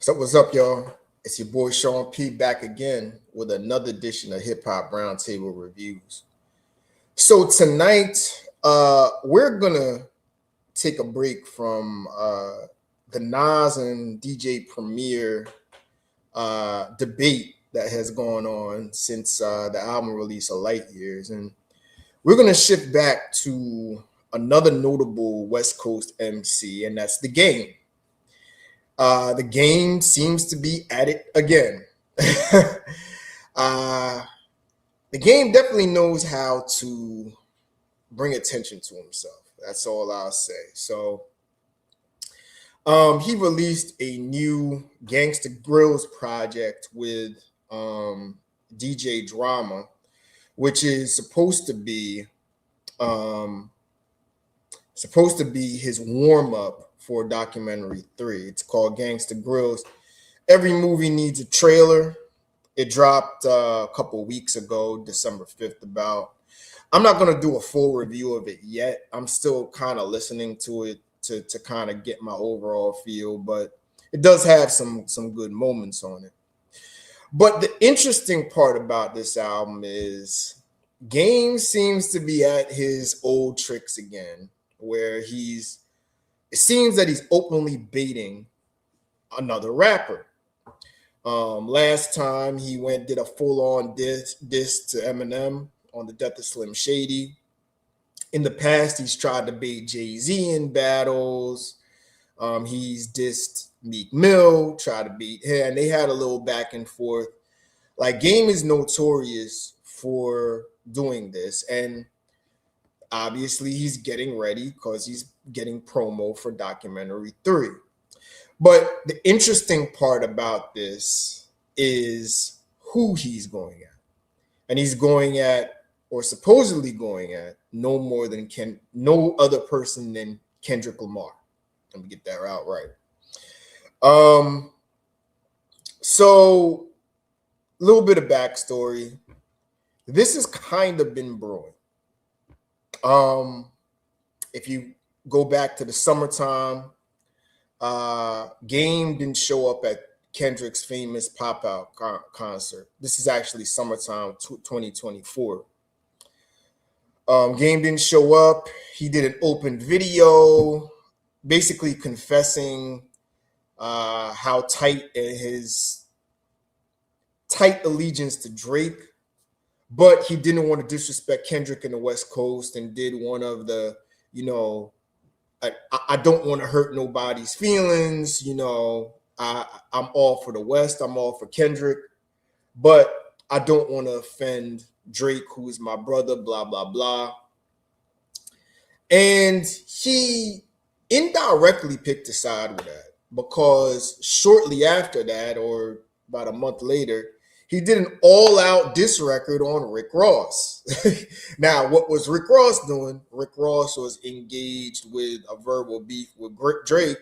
So what's up, y'all? It's your boy Sean P back again with another edition of Hip Hop Roundtable Reviews. So tonight, we're gonna take a break from the Nas and DJ Premier debate that has gone on since the album release of Light Years, and we're gonna shift back to another notable West Coast MC, and that's The Game. The Game seems to be at it again. uh, the Game definitely knows how to bring attention to himself. That's all I'll say. So he released a new Gangsta Grillz project with DJ Drama, which is supposed to be his warm up for documentary 3. It's called Gangsta Grillz. Every movie needs a trailer. It dropped a couple weeks ago, December 5th about. I'm not going to do a full review of it yet. I'm still kind of listening to it to kind of get my overall feel, but it does have some good moments on it. But the interesting part about this album is Game seems to be at his old tricks again, where it seems that he's openly baiting another rapper. Last time he did a full-on diss to Eminem on the death of Slim Shady. In the past, he's tried to bait Jay-Z in battles. He's dissed Meek Mill, tried to beat him, and they had a little back and forth. Like, Game is notorious for doing this, and obviously he's getting ready because he's getting promo for documentary 3. But the interesting part about this is who he's going at. And he's going at, or supposedly going at, no other person than Kendrick Lamar. Let me get that out right. So a little bit of backstory. This has kind of been brewing. If you go back to the summertime, Game didn't show up at Kendrick's famous pop-out concert. This is actually summertime 2024. Game didn't show up. He did an open video basically confessing how his tight allegiance to Drake, but he didn't want to disrespect Kendrick in the West Coast and did one of the, I don't want to hurt nobody's feelings. I'm all for the West. I'm all for Kendrick, but I don't want to offend Drake, who is my brother, blah, blah, blah. And he indirectly picked a side with that because shortly after that, or about a month later, he did an all-out diss record on Rick Ross. Now, what was Rick Ross doing? Rick Ross was engaged with a verbal beef with Drake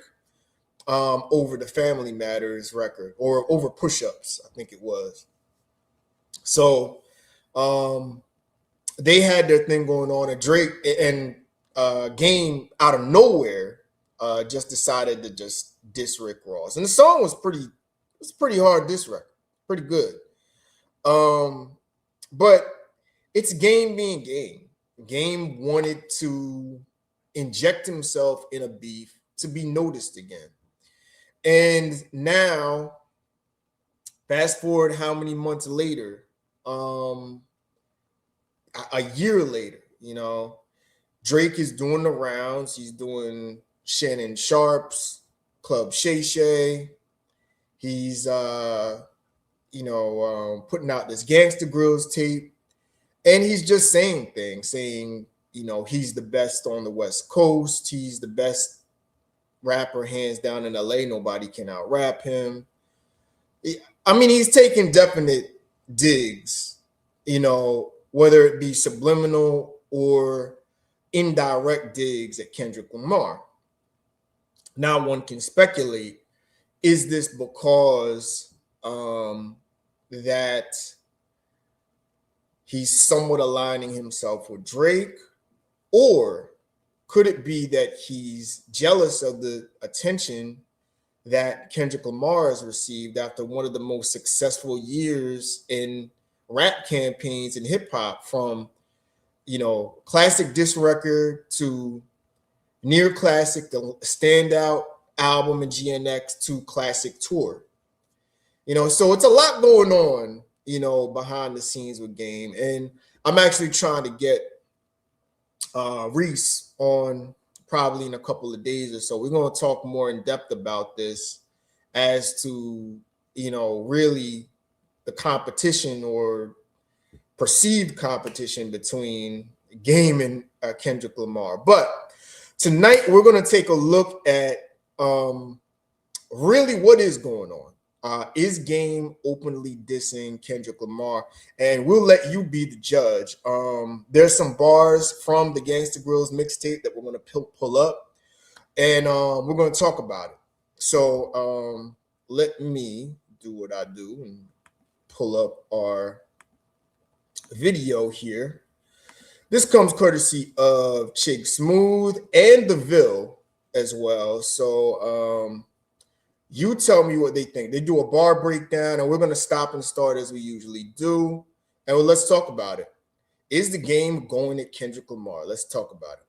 over the Family Matters record, or over Push-Ups, I think it was. So they had their thing going on, and Drake and Game out of nowhere just decided to just diss Rick Ross. And the song was pretty hard diss record, pretty good. But it's Game being Game. Game wanted to inject himself in a beef to be noticed again. And now, fast forward how many months later, a year later, Drake is doing the rounds. He's doing Shannon Sharp's Club Shay Shay. He's putting out this Gangsta Grillz tape, and he's just saying he's the best on the West Coast. He's the best rapper, hands down, in LA. Nobody can out-rap him. I mean, he's taking definite digs, whether it be subliminal or indirect digs at Kendrick Lamar. Now, one can speculate, is this because that he's somewhat aligning himself with Drake, or could it be that he's jealous of the attention that Kendrick Lamar has received after one of the most successful years in rap campaigns in hip hop, from classic disc record to near classic, the standout album in GNX to classic tour. So it's a lot going on, behind the scenes with Game. And I'm actually trying to get Reese on probably in a couple of days or so. We're going to talk more in depth about this as to, really the competition or perceived competition between Game and Kendrick Lamar. But tonight we're going to take a look at really what is going on. Is Game openly dissing Kendrick Lamar? And we'll let you be the judge. There's some bars from the Gangsta Grillz mixtape that we're going to pull up, and we're going to talk about it. So let me do what I do and pull up our video here. This comes courtesy of Chig Smooth and DeVille as well. So you tell me what they think. They do a bar breakdown, and we're going to stop and start as we usually do. And let's talk about it. Is the Game going at Kendrick Lamar? Let's talk about it.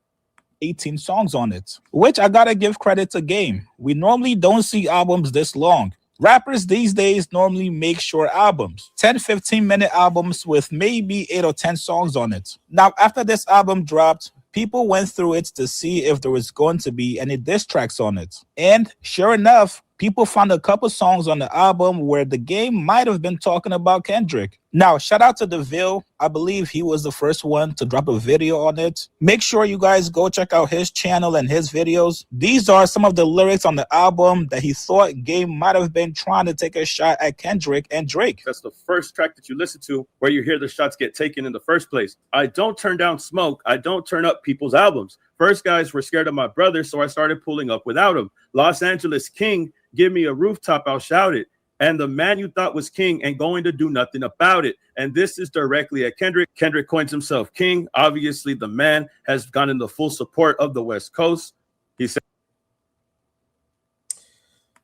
18 songs on it, which I gotta give credit to Game. We normally don't see albums this long. Rappers these days normally make short albums, 10-15-minute albums with maybe 8 or 10 songs on it. Now, after this album dropped, people went through it to see if there was going to be any diss tracks on it. And sure enough, people found a couple songs on the album where the Game might have been talking about Kendrick. Now, shout out to DeVille. I believe he was the first one to drop a video on it. Make sure you guys go check out his channel and his videos. These are some of the lyrics on the album that he thought Game might have been trying to take a shot at Kendrick and Drake. That's the first track that you listen to where you hear the shots get taken in the first place. I don't turn down smoke. I don't turn up people's albums. First guys were scared of my brother, so I started pulling up without him. Los Angeles King, give me a rooftop, I'll shout it. And the man you thought was king ain't going to do nothing about it. And this is directly at Kendrick. Kendrick coins himself king. Obviously, the man has gone in the full support of the West Coast. He said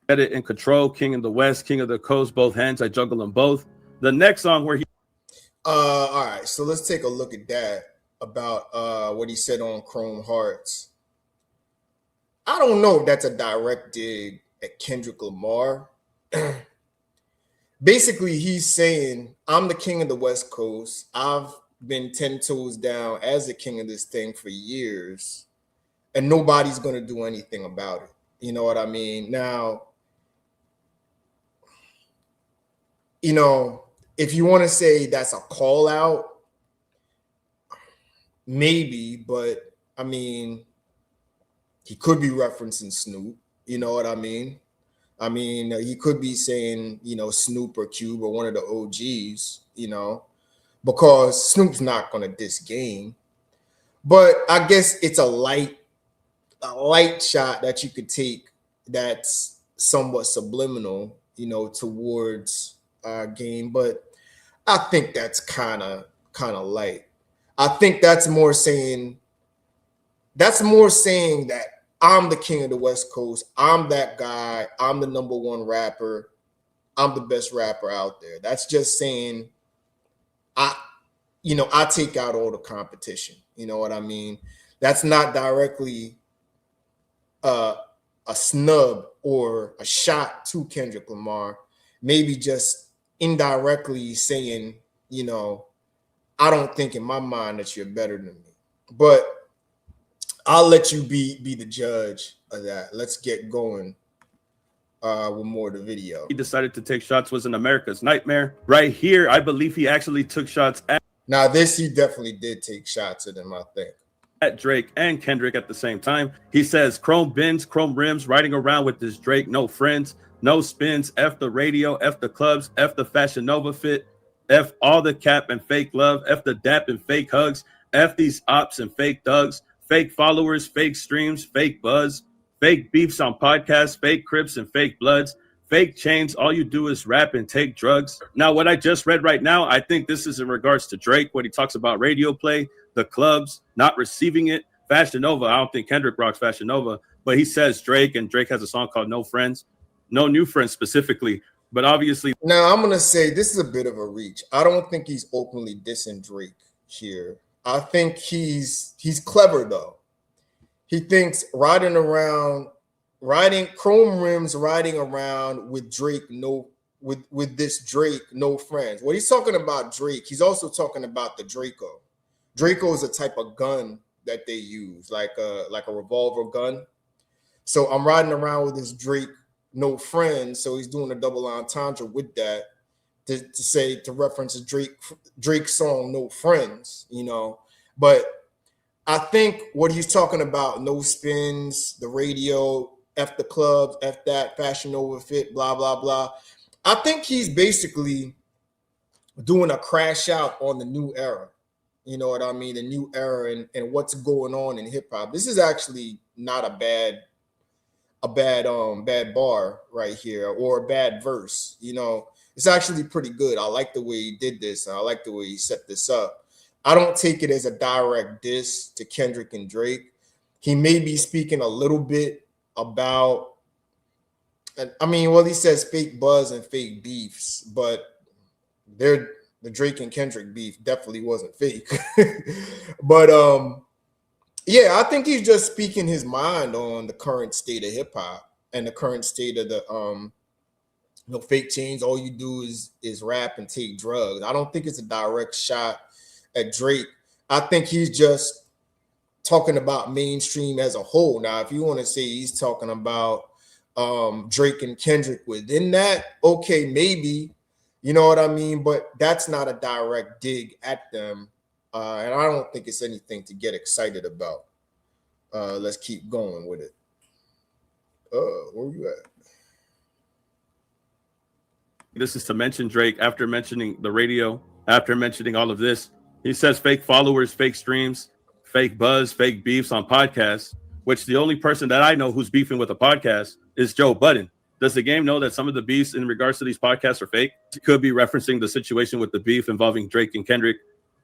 it in control, king in the West, king of the coast, both hands, I juggle them both. The next song where he... all right, so let's take a look at that, about what he said on Chrome Hearts. I don't know if that's a direct dig at Kendrick Lamar. Basically, he's saying, I'm the king of the West Coast. I've been 10 toes down as the king of this thing for years, and nobody's going to do anything about it. You know what I mean? Now, if you want to say that's a call out, maybe, but I mean, he could be referencing Snoop. You know what I mean? He could be saying, Snoop or Cube or one of the OGs, because Snoop's not going to diss Game. But I guess it's a light shot that you could take that's somewhat subliminal, towards Game. But I think that's kind of light. I think that's more saying that I'm the king of the West Coast. I'm that guy. I'm the number one rapper. I'm the best rapper out there. That's just saying I take out all the competition. You know what I mean? That's not directly a snub or a shot to Kendrick Lamar. Maybe just indirectly saying, I don't think in my mind that you're better than me. But I'll let you be the judge of that. Let's get going with more of the video. He decided to take shots was an America's nightmare. Right here, I believe he actually took shots at... Now, this, he definitely did take shots at him, I think. At Drake and Kendrick at the same time. He says, chrome bins, chrome rims, riding around with this Drake, no friends, no spins, F the radio, F the clubs, F the Fashion Nova fit, F all the cap and fake love, F the dap and fake hugs, F these ops and fake thugs, fake followers, fake streams, fake buzz, fake beefs on podcasts, fake Crips and fake Bloods, fake chains. All you do is rap and take drugs. Now, what I just read right now, I think this is in regards to Drake, when he talks about radio play, the clubs, not receiving it. Fashion Nova, I don't think Kendrick rocks Fashion Nova, but he says Drake, and Drake has a song called No Friends. no new friends specifically, but obviously. Now, I'm going to say this is a bit of a reach. I don't think he's openly dissing Drake here. I think he's clever, though. He thinks riding Chrome Rims riding around with Drake, with this Drake, no friends. When he's talking about Drake, he's also talking about the Draco. Draco is a type of gun that they use, like a revolver gun. So I'm riding around with this Drake, no friends. So he's doing a double entendre with that to reference a Drake song, No Friends, you know. But I think what he's talking about, no spins, the radio, F the clubs, F that, Fashion Nova Fit, blah, blah, blah. I think he's basically doing a crash out on the new era. You know what I mean? The new era and what's going on in hip hop. This is actually not a bad bar right here, or a bad verse. You know, it's actually pretty good. I like the way he did this. And I like the way he set this up. I don't take it as a direct diss to Kendrick and Drake. He may be speaking a little bit about, he says fake buzz and fake beefs, but the Drake and Kendrick beef definitely wasn't fake. But yeah, I think he's just speaking his mind on the current state of hip hop and the current state of the fake chains. All you do is rap and take drugs. I don't think it's a direct shot at Drake. I think he's just talking about mainstream as a whole. Now, if you want to say he's talking about Drake and Kendrick within that, okay, maybe, you know what I mean? But that's not a direct dig at them. And I don't think it's anything to get excited about. Let's keep going with it. Where you at? This is to mention Drake after mentioning the radio, after mentioning all of this. He says fake followers, fake streams, fake buzz, fake beefs on podcasts, which the only person that I know who's beefing with a podcast is Joe Budden. Does the game know that some of the beefs in regards to these podcasts are fake? It could be referencing the situation with the beef involving Drake and Kendrick,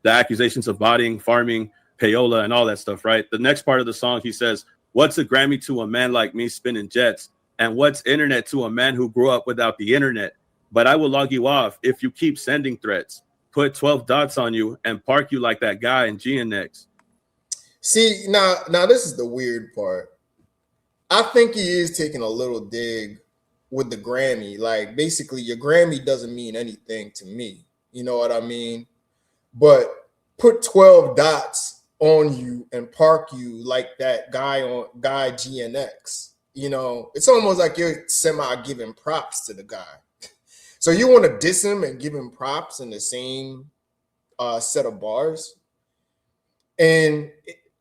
the accusations of botting, farming, payola, and all that stuff, right? The next part of the song, he says, what's a Grammy to a man like me spinning jets? And what's internet to a man who grew up without the internet? But I will log you off if you keep sending threats. Put 12 dots on you and park you like that guy in GNX. See, now this is the weird part. I think he is taking a little dig with the Grammy. Like, basically, your Grammy doesn't mean anything to me. You know what I mean? But put 12 dots on you and park you like that guy GNX. You know, it's almost like you're semi-giving props to the guy. So you want to diss him and give him props in the same set of bars? And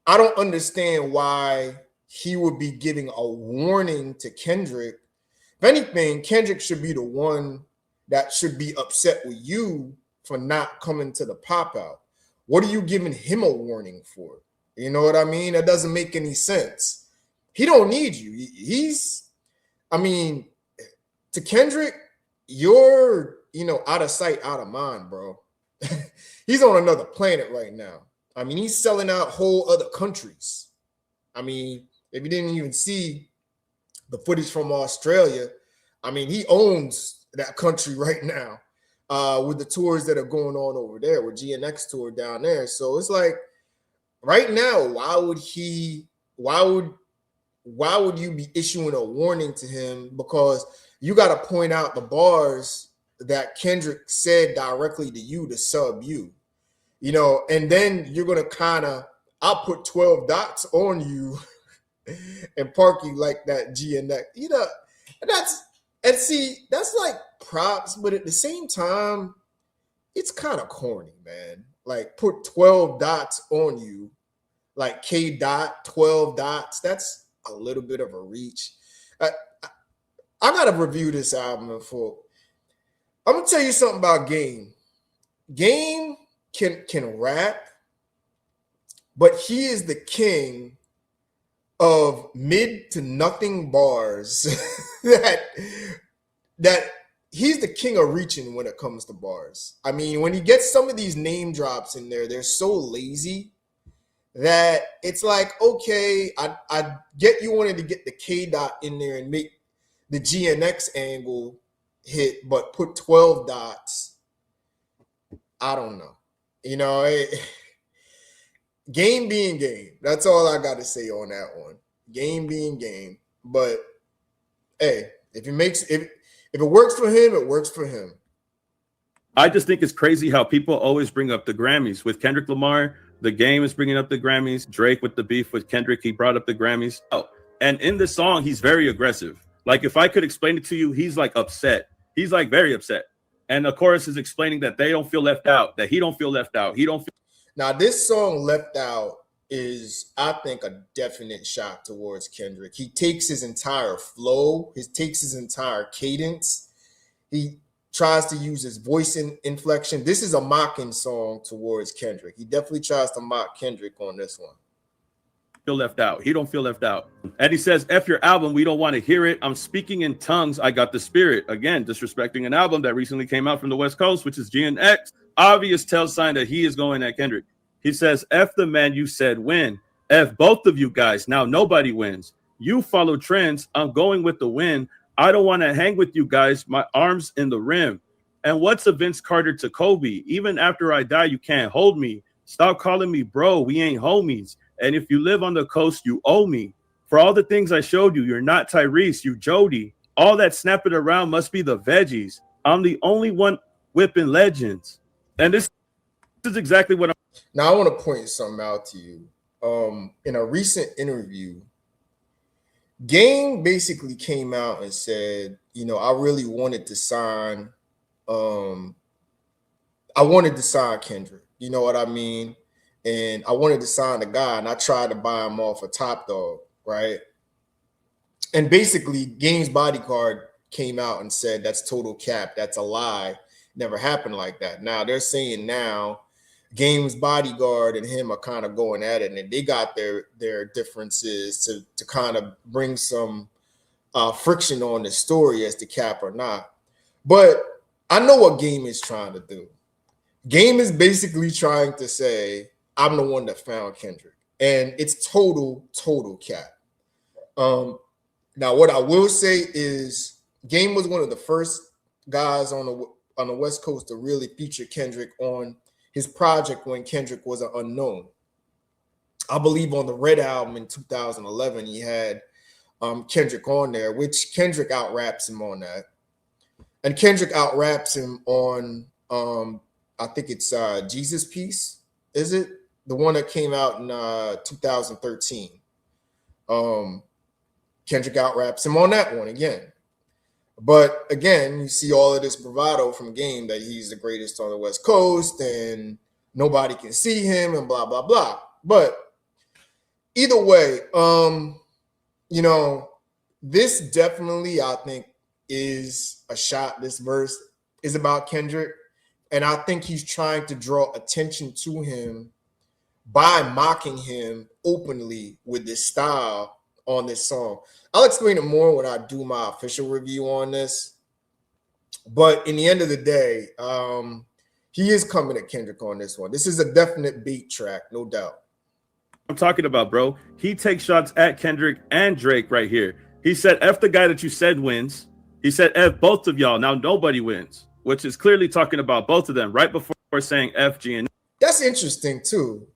I don't understand why he would be giving a warning to Kendrick. If anything, Kendrick should be the one that should be upset with you for not coming to the pop out. What are you giving him a warning for? You know what I mean? That doesn't make any sense. He don't need you. To Kendrick, you're, out of sight, out of mind, bro. He's on another planet right now. I mean, he's selling out whole other countries. I mean, if you didn't even see the footage from Australia, I mean, he owns that country right now with the tours that are going on over there, with GNX tour down there. So it's like, right now, why would you be issuing a warning to him? Because you got to point out the bars that Kendrick said directly to you to sub you, and then you're going to I'll put 12 dots on you and park you like that GNX, that's like props, but at the same time, it's kind of corny, man. Like, put 12 dots on you, like K dot, 12 dots. That's a little bit of a reach. I gotta review this album I'm gonna tell you something about Game. Game can rap, but he is the king of mid to nothing bars. that he's the king of reaching when it comes to bars. I mean, when he gets some of these name drops in there, they're so lazy that it's like, okay, I get you wanted to get the K dot in there and the GNX angle hit, but put 12 dots. I don't know. You know, game being game. That's all I got to say on that one. Game being game. But hey, if it works for him, it works for him. I just think it's crazy how people always bring up the Grammys. With Kendrick Lamar, The Game is bringing up the Grammys. Drake with the beef with Kendrick, he brought up the Grammys. Oh, and in the song, he's very aggressive. Like, if I could explain it to you, he's like upset. He's like very upset. And the chorus is explaining that they don't feel left out, that he don't feel left out. Now, this song, Left Out, is, I think, a definite shot towards Kendrick. He takes his entire flow, takes his entire cadence. He tries to use his voice inflection. This is a mocking song towards Kendrick. He definitely tries to mock Kendrick on this one. Feel left out. He don't feel left out. And he says, F your album. We don't want to hear it. I'm speaking in tongues. I got the spirit. Again, disrespecting an album that recently came out from the West Coast, which is GNX. Obvious tell sign that he is going at Kendrick. He says, F the man you said win. F both of you guys. Now nobody wins. You follow trends. I'm going with the win. I don't want to hang with you guys. My arms in the rim. And what's a Vince Carter to Kobe? Even after I die, you can't hold me. Stop calling me bro. We ain't homies. And if you live on the coast, you owe me. For all the things I showed you, you're not Tyrese, you Jody. All that snapping around must be the veggies. I'm the only one whipping legends. And this is exactly what I'm. Now, I want to point something out to you. In a recent interview, Game basically came out and said, you know, I really wanted to sign, Kendrick. You know what I mean? And I wanted to sign the guy, and I tried to buy him off a Top Dog, right? And basically, Game's bodyguard came out and said that's total cap. That's a lie. Never happened like that. Now they're saying now Game's bodyguard and him are kind of going at it, and they got their differences to kind of bring some friction on the story as to cap or not. But I know what Game is trying to do. Game is basically trying to say, I'm the one that found Kendrick. And it's total cap. Now, what I will say is Game was one of the first guys on the West Coast to really feature Kendrick on his project when Kendrick was an unknown. I believe on the Red album in 2011, he had Kendrick on there, which Kendrick out-raps him on that. And Kendrick out-raps him on, I think it's Jesus Piece, is it? The one that came out in 2013. Kendrick out-raps him on that one again. But again, you see all of this bravado from Game that he's the greatest on the West Coast and nobody can see him and blah, blah, blah. But either way, you know, this definitely, I think, is a shot. This verse is about Kendrick. And I think he's trying to draw attention to him by mocking him openly with this style on this song. I'll explain it more when I do my official review on this. But in the end of the day, he is coming at Kendrick on this one. This is a definite beat track, no doubt. I'm talking about, bro. He takes shots at Kendrick and Drake right here. He said, F the guy that you said wins. He said, F both of y'all. Now nobody wins, which is clearly talking about both of them right before saying F, G, and. That's interesting, too.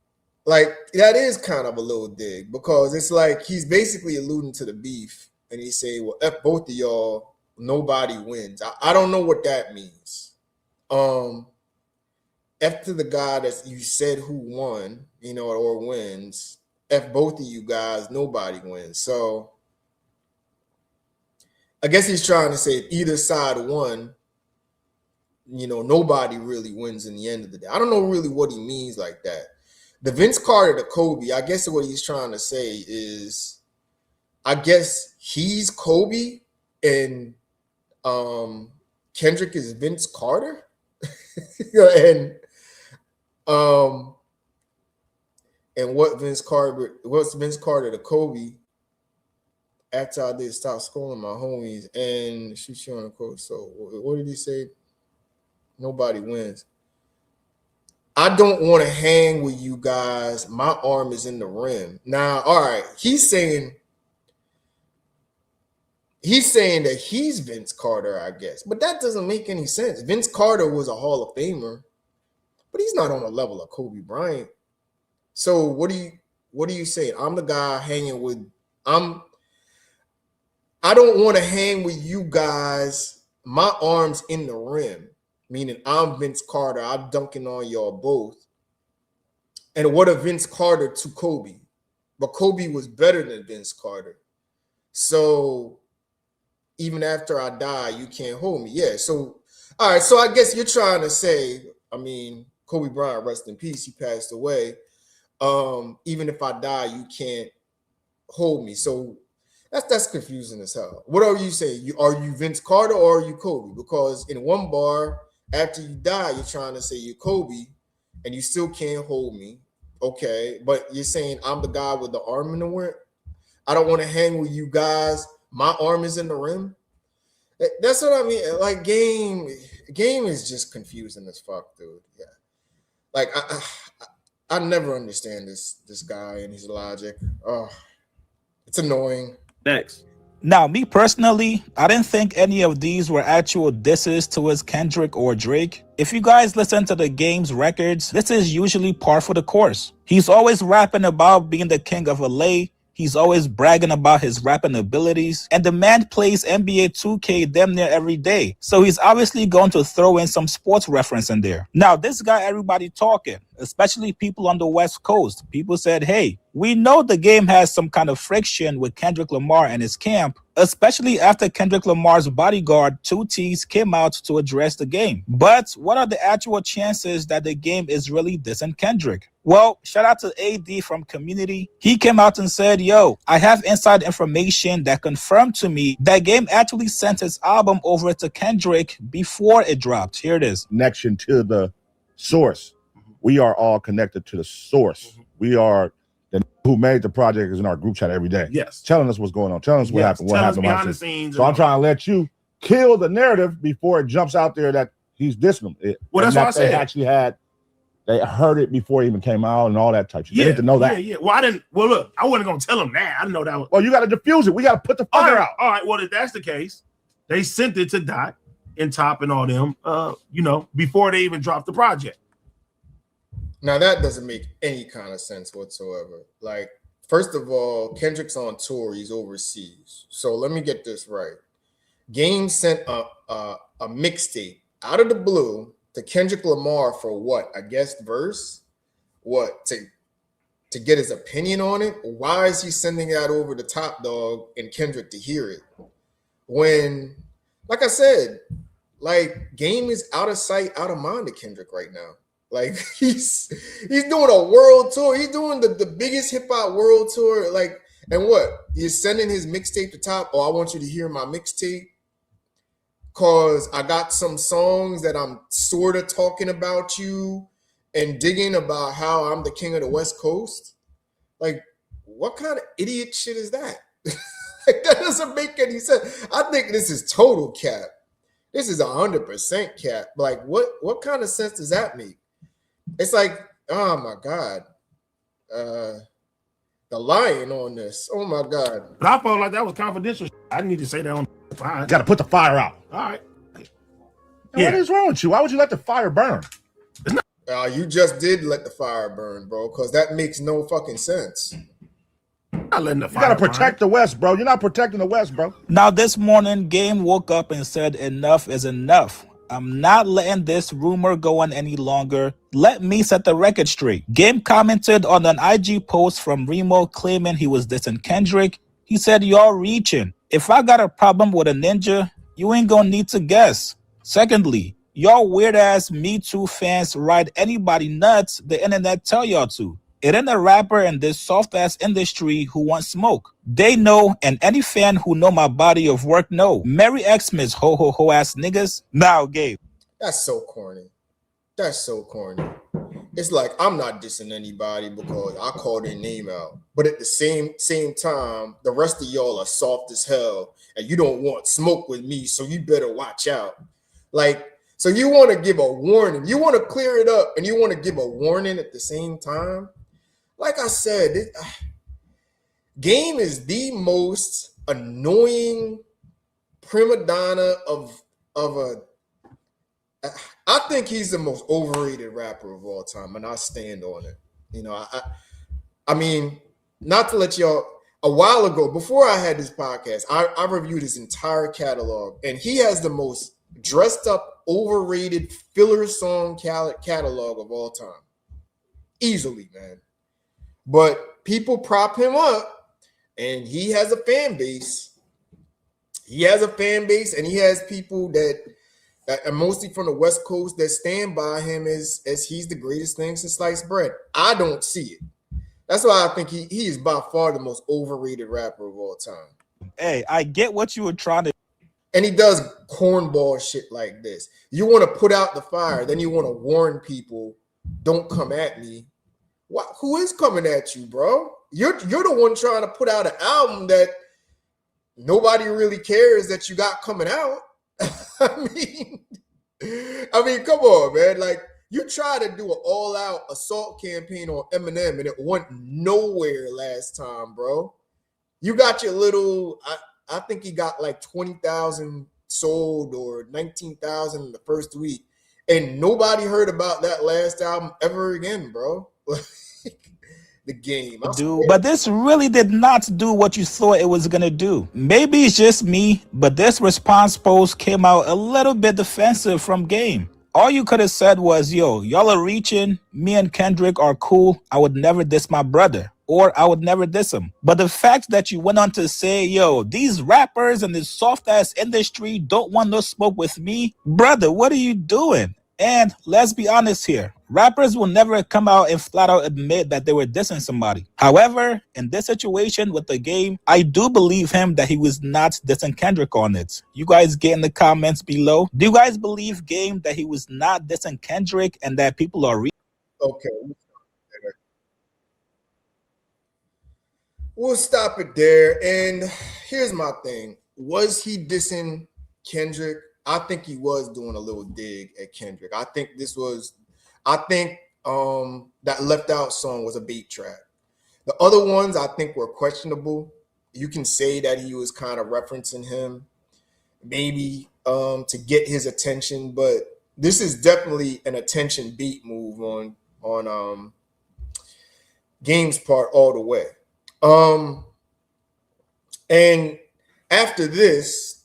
Like, that is kind of a little dig because it's like he's basically alluding to the beef and he's saying, well, F both of y'all, nobody wins. I don't know what that means. F to the guy that you said who won, you know, or wins. F both of you guys, nobody wins. So I guess he's trying to say if either side won, you know, nobody really wins in the end of the day. I don't know really what he means like that. The Vince Carter to Kobe, I guess what he's trying to say is, I guess he's Kobe and Kendrick is Vince Carter. And what's Vince Carter to Kobe after I did stop scoring my homies and shoot you on the quote. So what did he say? Nobody wins. I don't want to hang with you guys. My arm is in the rim. Now, all right, he's saying He's saying that he's Vince Carter, I guess, but that doesn't make any sense. Vince Carter was a Hall of Famer, but he's not on the level of Kobe Bryant. So what are you saying? I'm the guy hanging with. I don't want to hang with you guys. My arm's in the rim, meaning I'm Vince Carter. I'm dunking on y'all both. And what a Vince Carter to Kobe. But Kobe was better than Vince Carter. So even after I die, you can't hold me. Yeah. So, all right. So I guess you're trying to say, I mean, Kobe Bryant, rest in peace. He passed away. Even if I die, you can't hold me. So that's confusing as hell. What are you saying? Are you Vince Carter or are you Kobe? Because in one bar, after you die, you're trying to say you're Kobe and you still can't hold me. Okay, but you're saying I'm the guy with the arm in the rim. I don't want to hang with you guys. My arm is in the rim. That's what I mean. Like game is just confusing as fuck, dude. Yeah, like I never understand this guy and his logic. Oh, it's annoying. Next. Now, me personally, I didn't think any of these were actual disses towards Kendrick or Drake. If you guys listen to the Game's records, this is usually par for the course. He's always rapping about being the king of LA. He's always bragging about his rapping abilities. And the man plays NBA 2K damn near every day. So he's obviously going to throw in some sports reference in there. Now, this guy, everybody talking, especially people on the West Coast. People said, hey, we know the Game has some kind of friction with Kendrick Lamar and his camp, especially after Kendrick Lamar's bodyguard, 2T's, came out to address the Game. But what are the actual chances that the Game is really dissing Kendrick? Well, shout out to AD from Community. He came out and said, yo, I have inside information that confirmed to me that Game actually sent his album over to Kendrick before it dropped. Here it is. Connection to the source. We are all connected to the source. We are the who made the project is in our group chat every day. Yes. Telling us what's going on. Telling us what happened. What happened behind the scenes. So I'm trying to let you kill the narrative before it jumps out there that he's dissing them. Well, that's what I said. They heard it before it even came out and all that type of shit. They need to know that. Yeah. Well, look, I wasn't going to tell them that. I didn't know that was. Well, you got to diffuse it. We got to put the fire out. All right. Well, if that's the case, they sent it to Dot and Top and all them, before they even dropped the project. Now, that doesn't make any kind of sense whatsoever. Like, first of all, Kendrick's on tour. He's overseas. So let me get this right. Game sent a mixtape out of the blue to Kendrick Lamar for what? A guest verse? What? To get his opinion on it? Why is he sending that over to Top Dog and Kendrick to hear it? When, like I said, like Game is out of sight, out of mind to Kendrick right now. Like he's doing a world tour. He's doing the biggest hip hop world tour. Like, and what? He's sending his mixtape to Top. Oh, I want you to hear my mixtape. Cause I got some songs that I'm sort of talking about you and digging about how I'm the king of the West Coast. Like, what kind of idiot shit is that? Like, that doesn't make any sense. I think this is total cap. This is 100% cap. Like, what kind of sense does that make? It's like, oh my God. The lion on this. Oh my God. But I felt like that was confidential. I didn't need to say that on the fire. Got to put the fire out. All right. What is wrong with you? Why would you let the fire burn? You just did let the fire burn, bro, because that makes no fucking sense. Not letting the fire You got to protect the West, bro. You're not protecting the West, bro. Now, this morning, Game woke up and said, enough is enough. I'm not letting this rumor go on any longer. Let me set the record straight. Game commented on an IG post from Remo claiming he was dissing Kendrick. He said, y'all reaching. If I got a problem with a ninja, you ain't gonna need to guess. Secondly, y'all weird-ass Me Too fans ride anybody nuts the internet tell y'all to. It ain't a rapper in this soft-ass industry who wants smoke. They know, and any fan who know my body of work know. Merry Xmas, ho-ho-ho-ass niggas. Now, Gabe. That's so corny. That's so corny. It's like, I'm not dissing anybody because I called their name out. But at the same time, the rest of y'all are soft as hell, and you don't want smoke with me, so you better watch out. Like, so you want to give a warning. You want to clear it up, and you want to give a warning at the same time? Like I said, Game is the most annoying prima donna of a. I think he's the most overrated rapper of all time, and I stand on it. You know, I mean, not to let y'all. A while ago, before I had this podcast, I reviewed his entire catalog, and he has the most dressed up, overrated filler song catalog of all time. Easily, man. But people prop him up, and he has a fan base. He has a fan base, and he has people that are mostly from the West Coast that stand by him as he's the greatest thing since sliced bread. I don't see it. That's why I think he is by far the most overrated rapper of all time. Hey, I get what you were trying to. And he does cornball shit like this. You want to put out the fire, then you want to warn people, don't come at me. What? Who is coming at you, bro? You're the one trying to put out an album that nobody really cares that you got coming out. I mean, come on, man. Like, you try to do an all-out assault campaign on Eminem, and it went nowhere last time, bro. You got your little, I think he got like 20,000 sold or 19,000 in the first week, and nobody heard about that last album ever again, bro. The game. But this really did not do what you thought it was going to do. Maybe it's just me, but this response post came out a little bit defensive from Game. All you could have said was, yo, y'all are reaching. Me and Kendrick are cool. I would never diss my brother, or I would never diss him. But the fact that you went on to say, yo, these rappers in this soft-ass industry don't want no smoke with me, brother, what are you doing? And let's be honest here. Rappers will never come out and flat out admit that they were dissing somebody. However, in this situation with the Game, I do believe him that he was not dissing Kendrick on it. You guys get in the comments below. Do you guys believe Game that he was not dissing Kendrick and that people are okay? We'll stop it there. And here's my thing. Was he dissing Kendrick? I think he was doing a little dig at Kendrick. I think that Left Out song was a bait trap. The other ones I think were questionable. You can say that he was kind of referencing him, maybe to get his attention, but this is definitely an attention beat move on Game's part all the way. And after this,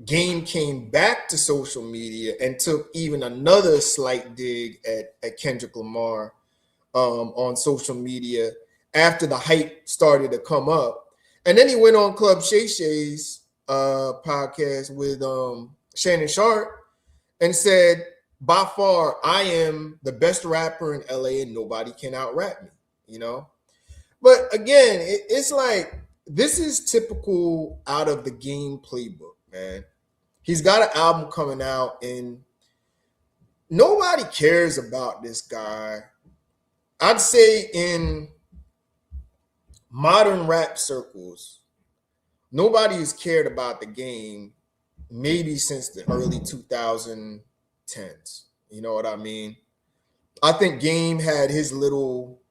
Game came back to social media and took even another slight dig at Kendrick Lamar on social media after the hype started to come up. And then he went on Club Shay Shay's podcast with Shannon Sharp and said, by far, I am the best rapper in LA and nobody can out-rap me, you know? But again, it's like, this is typical out of the Game playbook, man. He's got an album coming out and nobody cares about this guy. I'd say in modern rap circles, nobody has cared about the Game maybe since the early 2010s. You know what I mean? I think Game had his little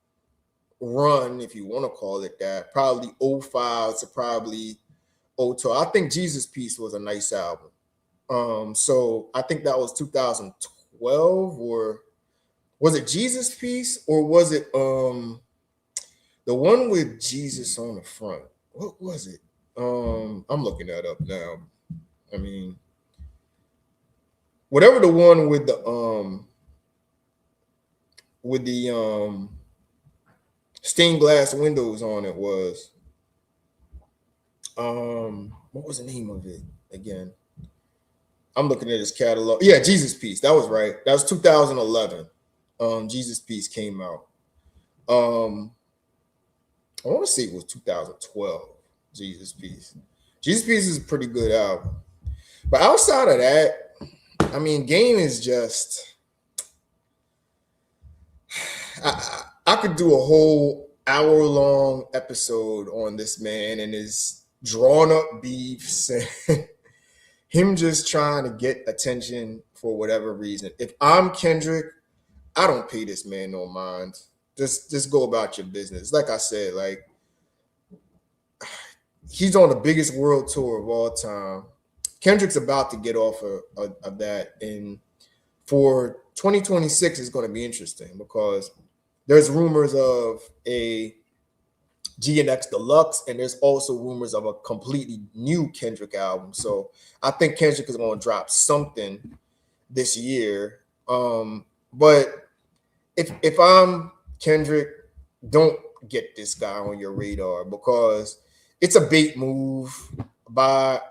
run, if you want to call it that, probably 05 to probably 02. I think Jesus Piece was a nice album. So I think that was 2012, or was it Jesus Piece, or was it the one with Jesus on the front? What was it? I'm looking that up now. I mean, whatever the one with the stained glass windows on it was. What was the name of it again? I'm looking at his catalog. Yeah, Jesus Piece. That was right. That was 2011. Jesus Piece came out. I want to say it was 2012. Jesus Piece. Jesus Piece is a pretty good album. But outside of that, I mean, Game is just. I could do a whole hour-long episode on this man and his drawn-up beefs and him just trying to get attention for whatever reason. If I'm Kendrick, I don't pay this man no mind. Just go about your business. Like I said, he's on the biggest world tour of all time. Kendrick's about to get off of that, and for 2026 is going to be interesting because there's rumors of a GNX Deluxe, and there's also rumors of a completely new Kendrick album. So I think Kendrick is going to drop something this year. But if I'm Kendrick, don't get this guy on your radar because it's a bait move by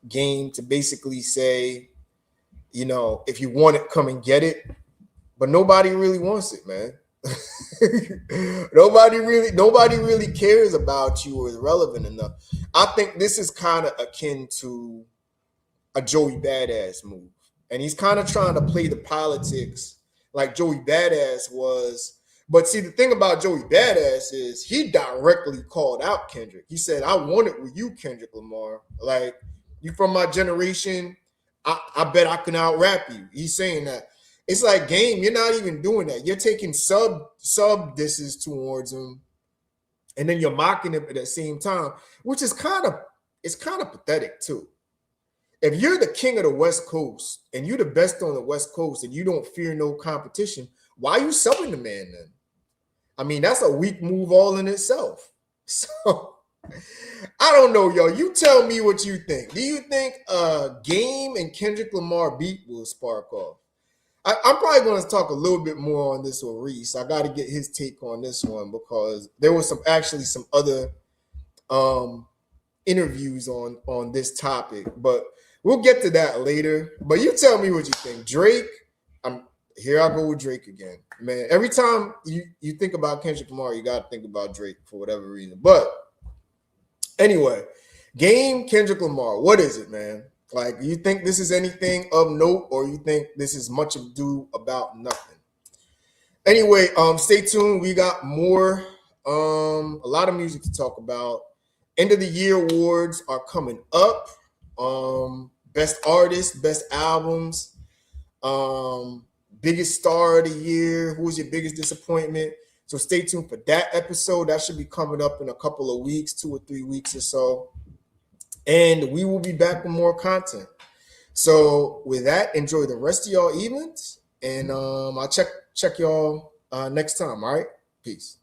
Game to basically say, you know, if you want it, come and get it. But nobody really wants it, man. nobody really cares about you or is relevant enough. I think this is kind of akin to a Joey Badass move. And he's kind of trying to play the politics like Joey Badass was. But see, the thing about Joey Badass is he directly called out Kendrick. He said, I want it with you, Kendrick Lamar. Like, you from my generation, I bet I can out rap you. He's saying that. It's like, Game, you're not even doing that. You're taking sub disses towards him, and then you're mocking him at the same time, which is kind of pathetic too. If you're the king of the West Coast and you're the best on the West Coast and you don't fear no competition, why are you subbing the man then? I mean, that's a weak move all in itself. So I don't know, yo. You tell me what you think. Do you think Game and Kendrick Lamar beat will spark off? I'm probably going to talk a little bit more on this with Reese. I got to get his take on this one because there was some other interviews on this topic, but we'll get to that later. But you tell me what you think. Drake, here I go with Drake again. Man, every time you think about Kendrick Lamar, you got to think about Drake for whatever reason. But anyway, Game, Kendrick Lamar, what is it, man? Like, you think this is anything of note, or you think this is much ado about nothing? Anyway, stay tuned. We got more, a lot of music to talk about. End of the year awards are coming up. Best artists, best albums, biggest star of the year. Who's your biggest disappointment? So stay tuned for that episode. That should be coming up in a couple of weeks, 2 or 3 weeks or so. And we will be back with more content. So with that, enjoy the rest of y'all evenings. And I'll check y'all next time. All right. Peace.